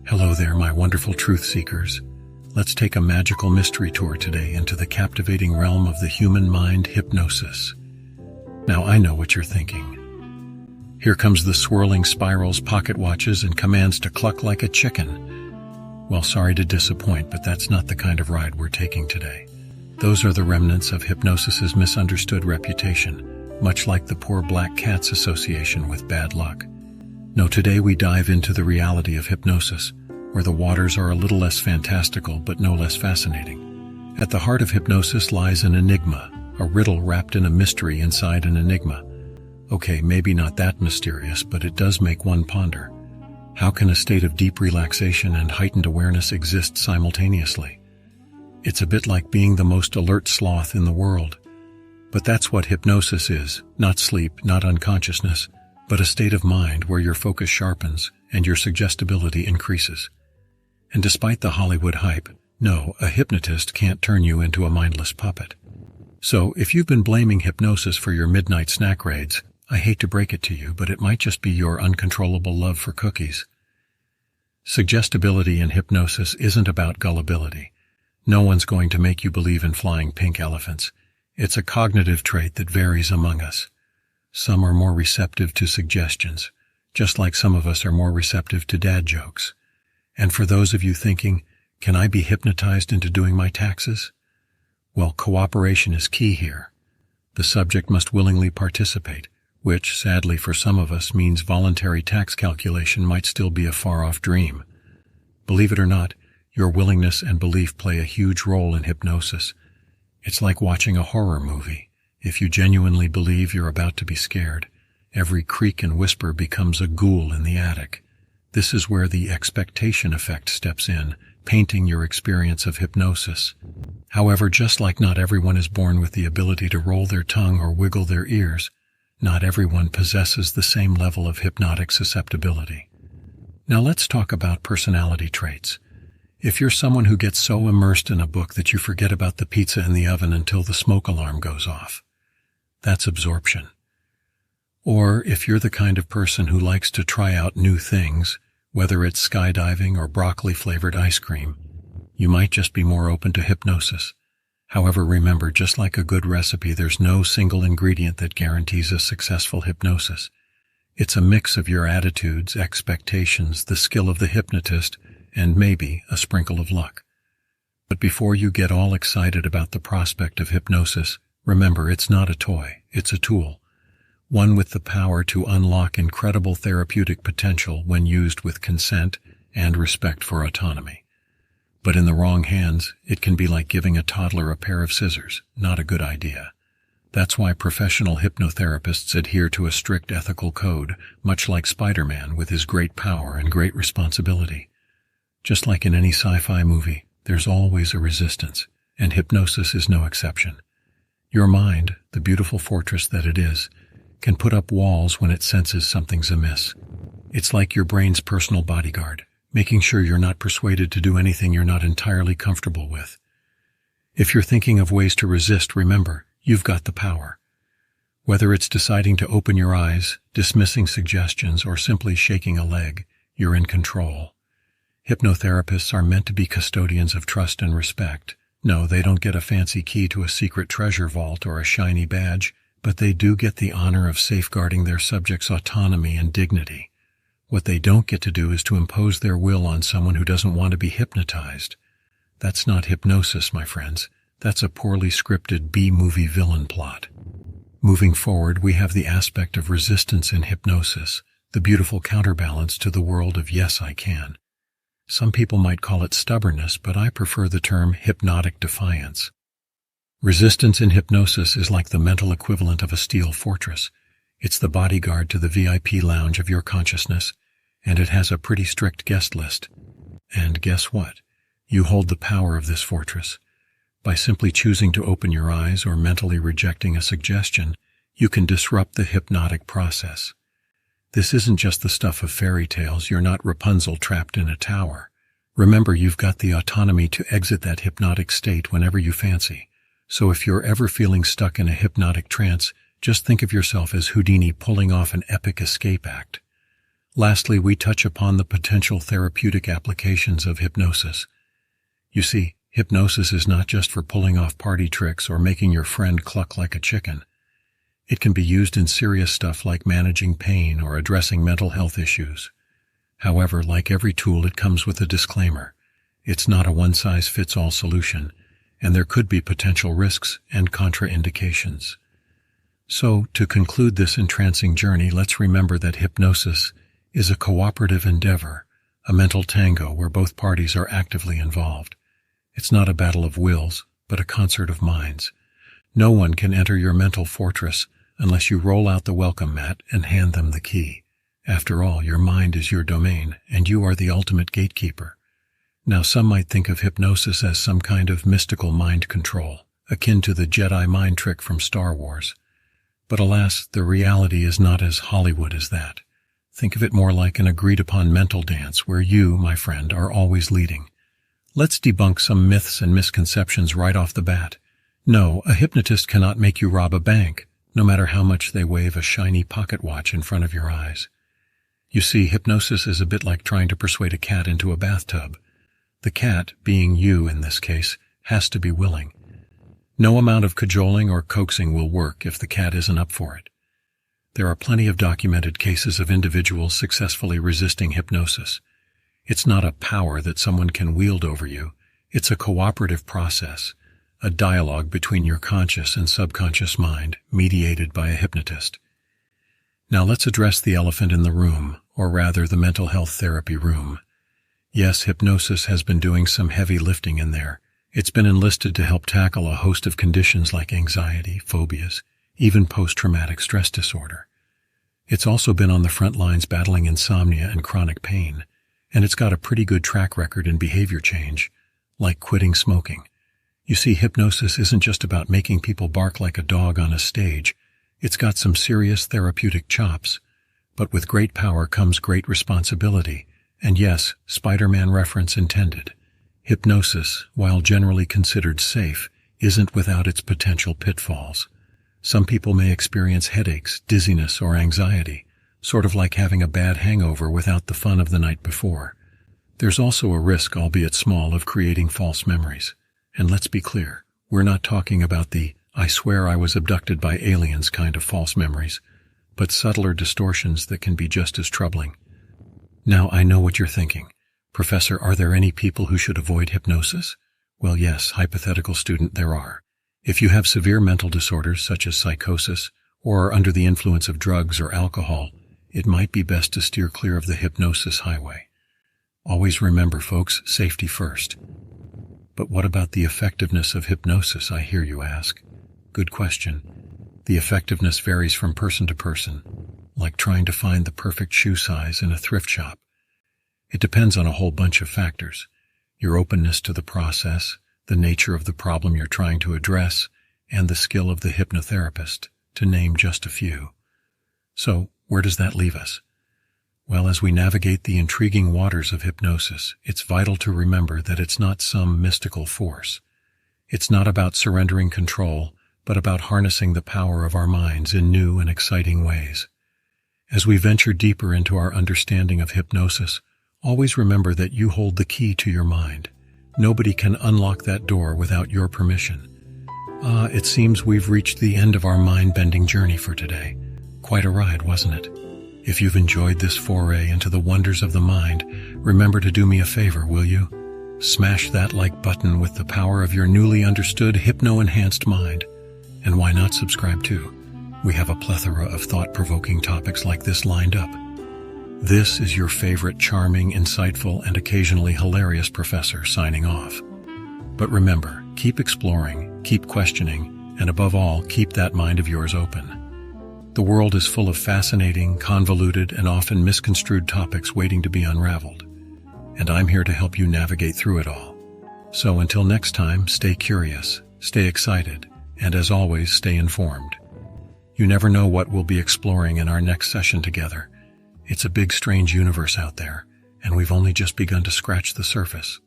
Hello there, my wonderful truth seekers. Let's take a magical mystery tour today into the captivating realm of the human mind, hypnosis. Now I know what you're thinking. Here comes the swirling spirals, pocket watches, and commands to cluck like a chicken. Well, sorry to disappoint, but that's not the kind of ride we're taking today. Those are the remnants of hypnosis's misunderstood reputation, much like the poor black cat's association with bad luck. No, today we dive into the reality of hypnosis, where the waters are a little less fantastical but no less fascinating. At the heart of hypnosis lies an enigma, a riddle wrapped in a mystery inside an enigma. Okay, maybe not that mysterious, but it does make one ponder. How can a state of deep relaxation and heightened awareness exist simultaneously? It's a bit like being the most alert sloth in the world. But that's what hypnosis is, not sleep, not unconsciousness, but a state of mind where your focus sharpens and your suggestibility increases. And despite the Hollywood hype, no, a hypnotist can't turn you into a mindless puppet. So, if you've been blaming hypnosis for your midnight snack raids, I hate to break it to you, but it might just be your uncontrollable love for cookies. Suggestibility in hypnosis isn't about gullibility. No one's going to make you believe in flying pink elephants. It's a cognitive trait that varies among us. Some are more receptive to suggestions, just like some of us are more receptive to dad jokes. And for those of you thinking, can I be hypnotized into doing my taxes? Well, cooperation is key here. The subject must willingly participate, which, sadly for some of us, means voluntary tax calculation might still be a far-off dream. Believe it or not, your willingness and belief play a huge role in hypnosis. It's like watching a horror movie. If you genuinely believe you're about to be scared, every creak and whisper becomes a ghoul in the attic. This is where the expectation effect steps in, painting your experience of hypnosis. However, just like not everyone is born with the ability to roll their tongue or wiggle their ears, not everyone possesses the same level of hypnotic susceptibility. Now let's talk about personality traits. If you're someone who gets so immersed in a book that you forget about the pizza in the oven until the smoke alarm goes off, that's absorption. Or if you're the kind of person who likes to try out new things, whether it's skydiving or broccoli-flavored ice cream, you might just be more open to hypnosis. However, remember, just like a good recipe, there's no single ingredient that guarantees a successful hypnosis. It's a mix of your attitudes, expectations, the skill of the hypnotist, and maybe a sprinkle of luck. But before you get all excited about the prospect of hypnosis, remember, it's not a toy, it's a tool. One with the power to unlock incredible therapeutic potential when used with consent and respect for autonomy. But in the wrong hands, it can be like giving a toddler a pair of scissors, not a good idea. That's why professional hypnotherapists adhere to a strict ethical code, much like Spider-Man with his great power and great responsibility. Just like in any sci-fi movie, there's always a resistance, and hypnosis is no exception. Your mind, the beautiful fortress that it is, can put up walls when it senses something's amiss. It's like your brain's personal bodyguard, making sure you're not persuaded to do anything you're not entirely comfortable with. If you're thinking of ways to resist, remember, you've got the power. Whether it's deciding to open your eyes, dismissing suggestions, or simply shaking a leg, you're in control. Hypnotherapists are meant to be custodians of trust and respect. No, they don't get a fancy key to a secret treasure vault or a shiny badge, but they do get the honor of safeguarding their subjects' autonomy and dignity. What they don't get to do is to impose their will on someone who doesn't want to be hypnotized. That's not hypnosis, my friends. That's a poorly scripted B-movie villain plot. Moving forward, we have the aspect of resistance in hypnosis, the beautiful counterbalance to the world of yes, I can. Some people might call it stubbornness, but I prefer the term hypnotic defiance. Resistance in hypnosis is like the mental equivalent of a steel fortress. It's the bodyguard to the VIP lounge of your consciousness, and it has a pretty strict guest list. And guess what? You hold the power of this fortress. By simply choosing to open your eyes or mentally rejecting a suggestion, you can disrupt the hypnotic process. This isn't just the stuff of fairy tales. You're not Rapunzel trapped in a tower. Remember, you've got the autonomy to exit that hypnotic state whenever you fancy. So if you're ever feeling stuck in a hypnotic trance, just think of yourself as Houdini pulling off an epic escape act. Lastly, we touch upon the potential therapeutic applications of hypnosis. You see, hypnosis is not just for pulling off party tricks or making your friend cluck like a chicken. It can be used in serious stuff like managing pain or addressing mental health issues. However, like every tool, it comes with a disclaimer. It's not a one-size-fits-all solution, and there could be potential risks and contraindications. So, to conclude this entrancing journey, let's remember that hypnosis is a cooperative endeavor, a mental tango where both parties are actively involved. It's not a battle of wills, but a concert of minds. No one can enter your mental fortress unless you roll out the welcome mat and hand them the key. After all, your mind is your domain, and you are the ultimate gatekeeper. Now, some might think of hypnosis as some kind of mystical mind control, akin to the Jedi mind trick from Star Wars. But alas, the reality is not as Hollywood as that. Think of it more like an agreed-upon mental dance where you, my friend, are always leading. Let's debunk some myths and misconceptions right off the bat. No, a hypnotist cannot make you rob a bank, no matter how much they wave a shiny pocket watch in front of your eyes. You see, hypnosis is a bit like trying to persuade a cat into a bathtub. The cat, being you in this case, has to be willing. No amount of cajoling or coaxing will work if the cat isn't up for it. There are plenty of documented cases of individuals successfully resisting hypnosis. It's not a power that someone can wield over you. It's a cooperative process, a dialogue between your conscious and subconscious mind, mediated by a hypnotist. Now let's address the elephant in the room, or rather the mental health therapy room. Yes, hypnosis has been doing some heavy lifting in there. It's been enlisted to help tackle a host of conditions like anxiety, phobias, even post-traumatic stress disorder. It's also been on the front lines battling insomnia and chronic pain, and it's got a pretty good track record in behavior change, like quitting smoking. You see, hypnosis isn't just about making people bark like a dog on a stage. It's got some serious therapeutic chops, but with great power comes great responsibility, and yes, Spider-Man reference intended. Hypnosis, while generally considered safe, isn't without its potential pitfalls. Some people may experience headaches, dizziness, or anxiety, sort of like having a bad hangover without the fun of the night before. There's also a risk, albeit small, of creating false memories. And let's be clear, we're not talking about the "I swear I was abducted by aliens" kind of false memories, but subtler distortions that can be just as troubling. Now, I know what you're thinking. Professor, are there any people who should avoid hypnosis? Well, yes, hypothetical student, there are. If you have severe mental disorders such as psychosis, or are under the influence of drugs or alcohol, it might be best to steer clear of the hypnosis highway. Always remember, folks, safety first. But what about the effectiveness of hypnosis, I hear you ask? Good question. The effectiveness varies from person to person, like trying to find the perfect shoe size in a thrift shop. It depends on a whole bunch of factors: your openness to the process, the nature of the problem you're trying to address, and the skill of the hypnotherapist, to name just a few. So, where does that leave us? Well, as we navigate the intriguing waters of hypnosis, it's vital to remember that it's not some mystical force. It's not about surrendering control, but about harnessing the power of our minds in new and exciting ways. As we venture deeper into our understanding of hypnosis, always remember that you hold the key to your mind. Nobody can unlock that door without your permission. It seems we've reached the end of our mind-bending journey for today. Quite a ride, wasn't it? If you've enjoyed this foray into the wonders of the mind, remember to do me a favor, will you? Smash that like button with the power of your newly understood hypno-enhanced mind. And why not subscribe too? We have a plethora of thought-provoking topics like this lined up. This is your favorite charming, insightful, and occasionally hilarious professor signing off. But remember, keep exploring, keep questioning, and above all, keep that mind of yours open. The world is full of fascinating, convoluted, and often misconstrued topics waiting to be unraveled. And I'm here to help you navigate through it all. So until next time, stay curious, stay excited, and as always, stay informed. You never know what we'll be exploring in our next session together. It's a big, strange universe out there, and we've only just begun to scratch the surface.